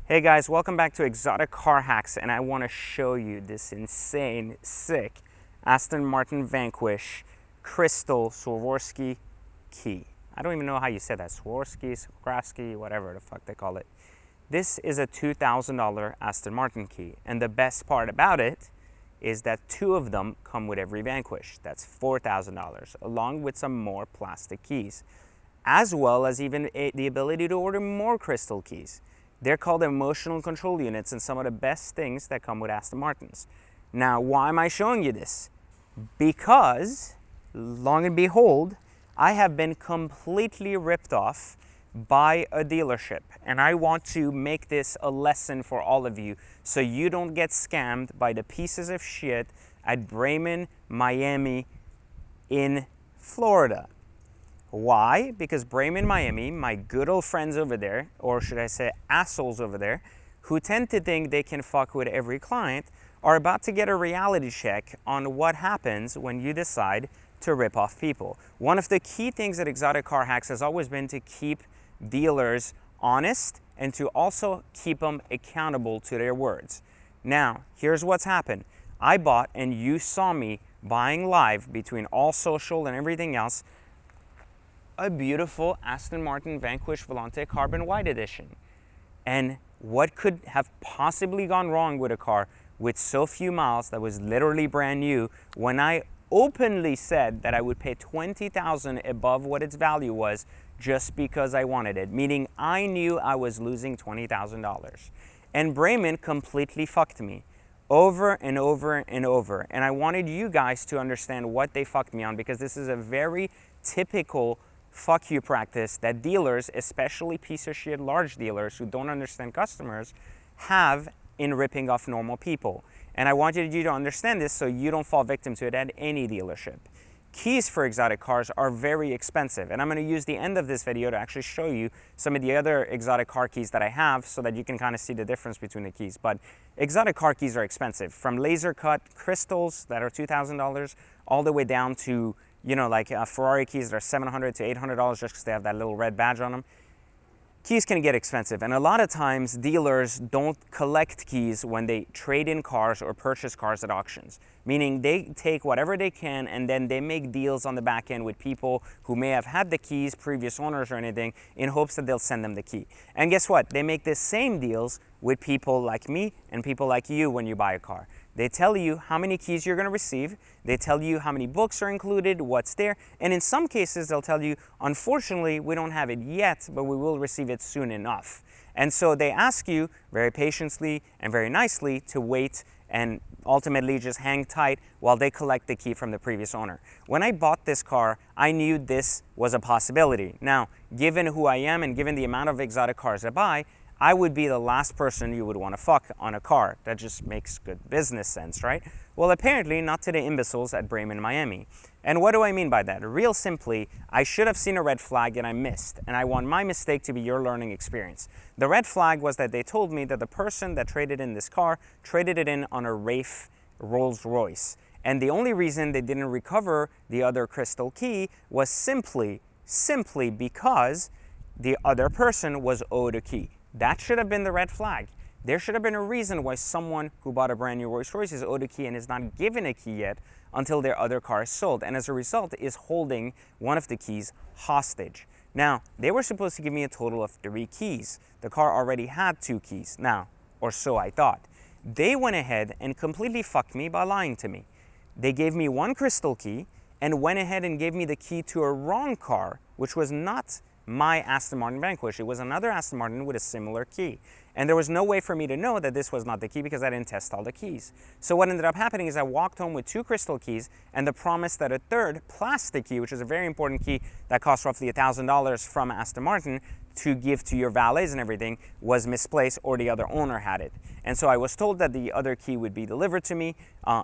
Hey guys, welcome back to Exotic Car Hacks, and I want to show you this insane, sick Aston Martin Vanquish crystal Svorski key. I don't even know how you say that. Svorski, whatever the fuck they call it. This is a $2,000 Aston Martin key, and the best part about it is that two of them come with every Vanquish. That's $4,000, along with some more plastic keys, as well as even the ability to order more crystal keys. They're called emotional control units and some of the best things that come with Aston Martins. Now, why am I showing you this? Because, long and behold, I have been completely ripped off by a dealership. And I want to make this a lesson for all of you so you don't get scammed by the pieces of shit at Braman Miami in Florida. Why? Because Braman Miami, my good old friends over there, or should I say assholes over there, who tend to think they can fuck with every client, are about to get a reality check on what happens when you decide to rip off people. One of the key things at Exotic Car Hacks has always been to keep dealers honest and to also keep them accountable to their words. Now, here's what's happened. I bought, and you saw me buying live between all social and everything else, a beautiful Aston Martin Vanquish Volante Carbon White Edition. And what could have possibly gone wrong with a car with so few miles that was literally brand new when I openly said that I would pay $20,000 above what its value was just because I wanted it, meaning I knew I was losing $20,000. And Braman completely fucked me over and over and over. And I wanted you guys to understand what they fucked me on, because this is a very typical fuck you practice that dealers, especially piece of shit large dealers who don't understand customers, have in ripping off normal people. And I wanted you to understand this so you don't fall victim to it at any dealership. Keys for exotic cars are very expensive, and I'm going to use the end of this video to actually show you some of the other exotic car keys that I have so that you can kind of see the difference between the keys. But exotic car keys are expensive, from laser cut crystals that are $2,000 all the way down to, you know, like Ferrari keys that are $700 to $800 just because they have that little red badge on them. Keys can get expensive, and a lot of times dealers don't collect keys when they trade in cars or purchase cars at auctions, meaning they take whatever they can and then they make deals on the back end with people who may have had the keys, previous owners or anything, in hopes that they'll send them the key. And guess what? They make the same deals with people like me and people like you when you buy a car. They tell you how many keys you're going to receive, they tell you how many books are included, what's there, and in some cases they'll tell you, unfortunately, we don't have it yet, but we will receive it soon enough. And so they ask you very patiently and very nicely to wait and ultimately just hang tight while they collect the key from the previous owner. When I bought this car, I knew this was a possibility. Now, given who I am and given the amount of exotic cars I buy, I would be the last person you would want to fuck on a car. That just makes good business sense, right? Well, apparently not to the imbeciles at Braman Miami. And what do I mean by that? Real simply, I should have seen a red flag and I missed, and I want my mistake to be your learning experience. The red flag was that they told me that the person that traded in this car traded it in on a Wraith Rolls Royce. And the only reason they didn't recover the other crystal key was simply because the other person was owed a key. That should have been the red flag. There should have been a reason why someone who bought a brand new Rolls Royce is owed a key and is not given a key yet until their other car is sold, and as a result is holding one of the keys hostage. Now, they were supposed to give me a total of 3 keys. The car already had 2 keys now, or so I thought. They went ahead and completely fucked me by lying to me. They gave me 1 crystal key and went ahead and gave me the key to a wrong car, which was not my Aston Martin Vanquish. It was another Aston Martin with a similar key. And there was no way for me to know that this was not the key because I didn't test all the keys. So what ended up happening is I walked home with 2 crystal keys and the promise that a third plastic key, which is a very important key that costs roughly $1,000 from Aston Martin to give to your valets and everything, was misplaced, or the other owner had it. And so I was told that the other key would be delivered to me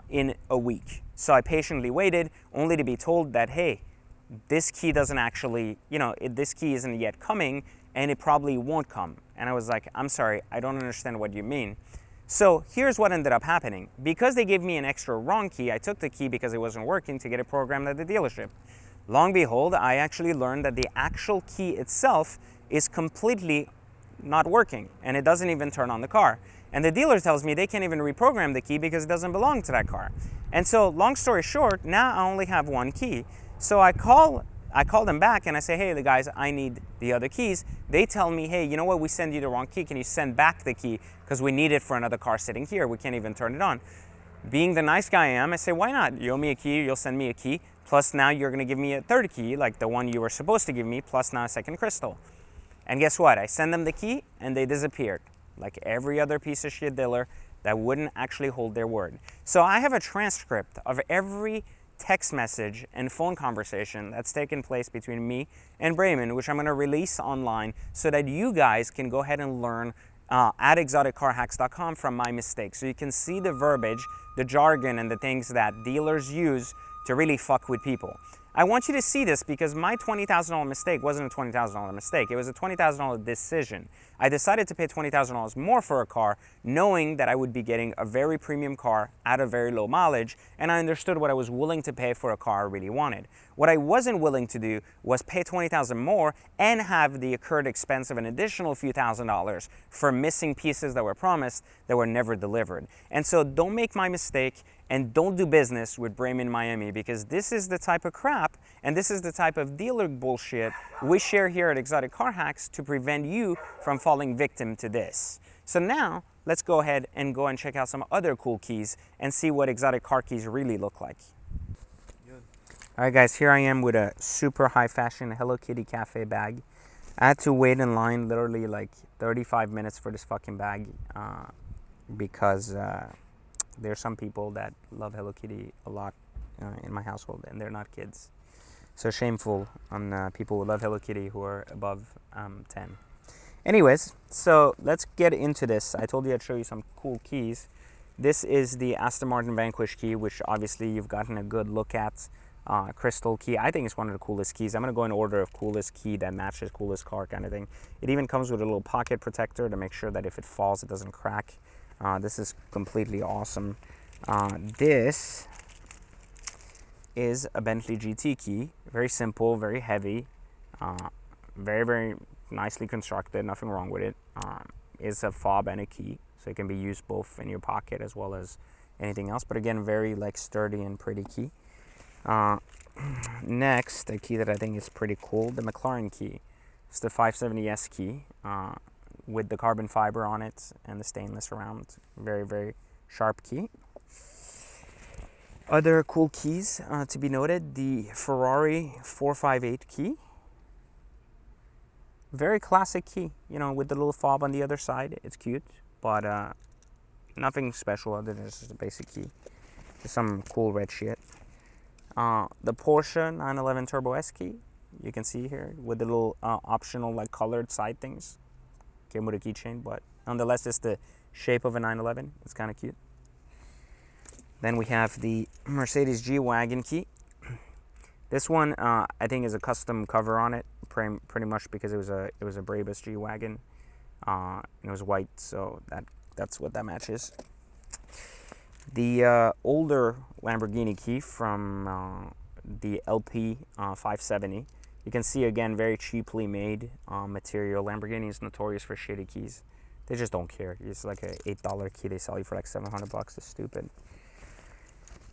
in a week. So I patiently waited, only to be told that, hey, this key doesn't actually, this key isn't yet coming, and it probably won't come. And I was like, I'm sorry, I don't understand what you mean. So here's what ended up happening. Because they gave me an extra wrong key, I took the key because it wasn't working to get it programmed at the dealership. Long behold, I actually learned that the actual key itself is completely not working, and it doesn't even turn on the car. And the dealer tells me they can't even reprogram the key because it doesn't belong to that car. And so long story short, now I only have one key. So I call them back and I say, hey, the guys, I need the other keys. They tell me, hey, you know what? We send you the wrong key. Can you send back the key? Because we need it for another car sitting here. We can't even turn it on. Being the nice guy I am, I say, why not? You owe me a key, you'll send me a key. Plus now you're gonna give me a third key, like the one you were supposed to give me, plus now a second crystal. And guess what? I send them the key and they disappeared. Like every other piece of shit dealer that wouldn't actually hold their word. So I have a transcript of every text message and phone conversation that's taken place between me and Braman, which I'm going to release online so that you guys can go ahead and learn at exoticcarhacks.com from my mistakes. So you can see the verbiage, the jargon, and the things that dealers use to really fuck with people. I want you to see this because my $20,000 mistake wasn't a $20,000 mistake. It was a $20,000 decision. I decided to pay $20,000 more for a car, knowing that I would be getting a very premium car at a very low mileage, and I understood what I was willing to pay for a car I really wanted. What I wasn't willing to do was pay $20,000 more and have the incurred expense of an additional few $1,000s for missing pieces that were promised that were never delivered. And so don't make my mistake and don't do business with Braman Miami, because this is the type of crap and this is the type of dealer bullshit we share here at Exotic Car Hacks to prevent you from falling victim to this. So now let's go ahead and check out some other cool keys and see what exotic car keys really look like. All right, guys, here I am with a super high fashion Hello Kitty cafe bag. I had to wait in line literally like 35 minutes for this fucking bag because there's some people that love Hello Kitty a lot in my household, and they're not kids. So shameful on people who love Hello Kitty who are above 10. Anyways, so let's get into this. I told you I'd show you some cool keys. This is the Aston Martin Vanquish key, which obviously you've gotten a good look at. Crystal key. I think it's one of the coolest keys. I'm going to go in order of coolest key that matches coolest car kind of thing. It even comes with a little pocket protector to make sure that if it falls, it doesn't crack. This is completely awesome. This is a Bentley Gt Key. Very simple, very heavy, very, very nicely constructed. Nothing wrong with it. It's a fob and a key, so it can be used both in your pocket as well as anything else. But again, very like sturdy and pretty key. Next, a key that I think is pretty cool, the Mclaren Key. It's the 570S key with the carbon fiber on it and the stainless around. Very, very sharp key. Other cool keys to be noted, the Ferrari 458 key. Very classic key, you know, with the little fob on the other side. It's cute, but nothing special other than just a basic key. Just some cool red shit. The Porsche 911 Turbo S key, you can see here with the little optional like colored side things. Came with a keychain, but nonetheless it's the shape of a 911. It's kind of cute. Then we have the Mercedes G Wagon key. This one I think is a custom cover on it, pretty much because it was a Brabus G Wagon, and it was white, so that's what that matches. The older Lamborghini Key from the LP 570. You can see again, very cheaply made material. Lamborghini is notorious for shitty keys. They just don't care. It's like a $8 key they sell you for like $700. It's stupid.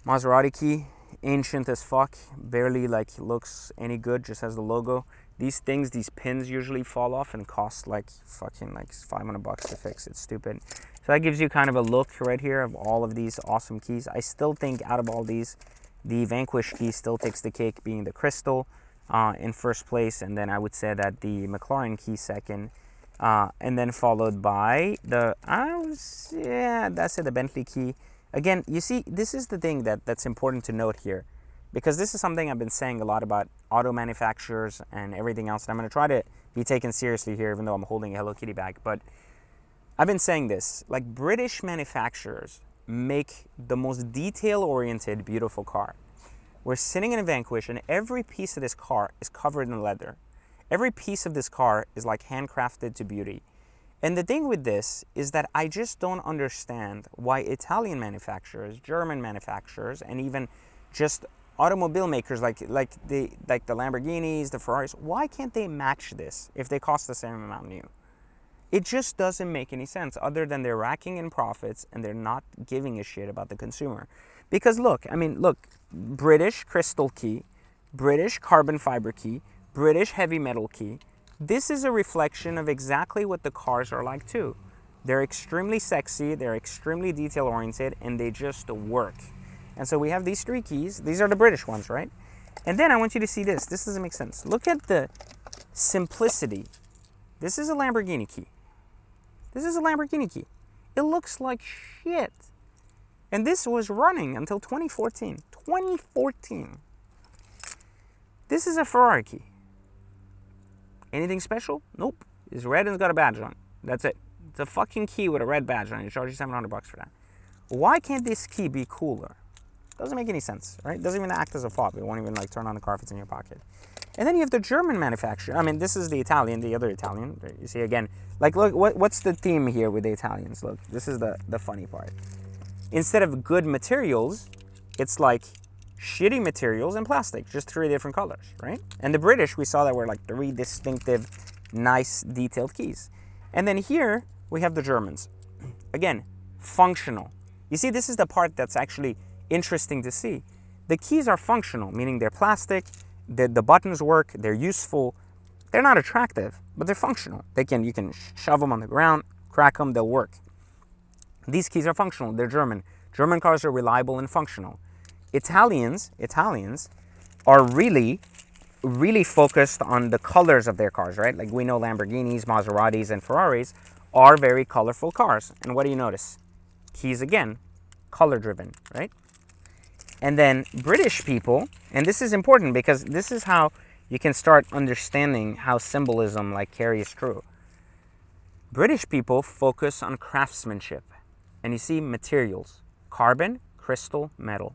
Maserati Key, ancient as fuck. Barely like looks any good. Just has the logo. These things, these pins usually fall off and cost like fucking like $500 to fix. It's stupid. So that gives you kind of a look right here of all of these awesome keys. I still think out of all these, the Vanquish key still takes the cake, being the crystal in first place, and then I would say that the Mclaren Key second, and then followed by the the Bentley Key. Again, you see, this is the thing that's important to note here, because this is something I've been saying a lot about auto manufacturers and everything else, and I'm going to try to be taken seriously here, even though I'm holding a Hello Kitty bag. But I've been saying this, like, British manufacturers make the most detail-oriented, beautiful car. We're sitting in a Vanquish, and every piece of this car is covered in leather. Every piece of this car is like handcrafted to beauty. And the thing with this is that I just don't understand why Italian manufacturers, German manufacturers, and even just automobile makers like the Lamborghinis, the Ferraris, why can't they match this if they cost the same amount new? It just doesn't make any sense other than they're racking in profits and they're not giving a shit about the consumer. Because look, I mean, look, British crystal key, British carbon fiber key, British heavy metal key. This is a reflection of exactly what the cars are like too. They're extremely sexy, they're extremely detail oriented, and they just work. And so we have these three keys. These are the British ones, right? And then I want you to see this. This doesn't make sense. Look at the simplicity. This is a Lamborghini key. This is a Lamborghini key. It looks like shit. And this was running until 2014. 2014. This is a Ferrari key. Anything special? Nope. It's red and it's got a badge on it. That's it. It's a fucking key with a red badge on it. You charge you $700 for that. Why can't this key be cooler? Doesn't make any sense, right? Doesn't even act as a fob. It won't even like turn on the car if it's in your pocket. And then you have the German manufacturer. I mean, this is the Italian, the other Italian. You see again, like look, what's the theme here with the Italians? Look, this is the funny part. Instead of good materials, it's like shitty materials and plastic, just three different colors, right? And the British, we saw that were like three distinctive, nice, detailed keys. And then here, we have the Germans. Again, functional. You see, this is the part that's actually interesting to see. The keys are functional, meaning they're plastic, the buttons work, they're useful. They're not attractive, but they're functional. You can shove them on the ground, crack them, they'll work. These keys are functional, they're German. German cars are reliable and functional. Italians are really focused on the colors of their cars, right? Like we know Lamborghinis, Maseratis, and Ferraris are very colorful cars. And what do you notice? Keys again, color driven, right? And then British people, and this is important because this is how you can start understanding how symbolism like carries through. British people focus on craftsmanship. And you see materials, carbon, crystal, metal.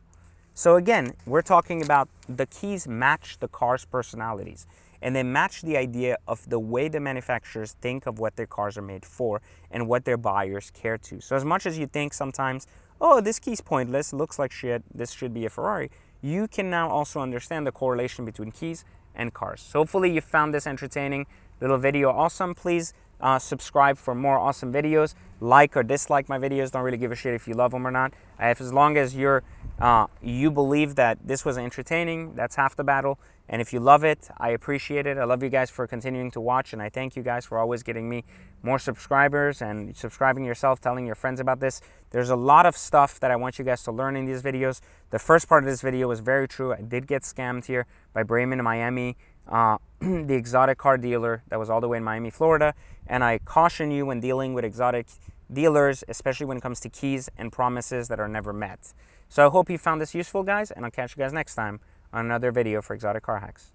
So again, we're talking about the keys match the car's personalities. And they match the idea of the way the manufacturers think of what their cars are made for and what their buyers care to. So as much as you think sometimes, oh, this key's pointless, looks like shit, this should be a Ferrari, you can now also understand the correlation between keys and cars. So hopefully you found this entertaining little video awesome. Please subscribe for more awesome videos. Like or dislike my videos. Don't really give a shit if you love them or not. As long as you believe that this was entertaining, that's half the battle. And if you love it, I appreciate it. I love you guys for continuing to watch, and I thank you guys for always getting me more subscribers and subscribing yourself, telling your friends about this. There's a lot of stuff that I want you guys to learn in these videos. The first part of this video was very true. I did get scammed here by Braman Miami, the exotic car dealer that was all the way in Miami, Florida. And I caution you when dealing with exotic dealers, especially when it comes to keys and promises that are never met. So I hope you found this useful, guys, and I'll catch you guys next time on another video for Exotic Car Hacks.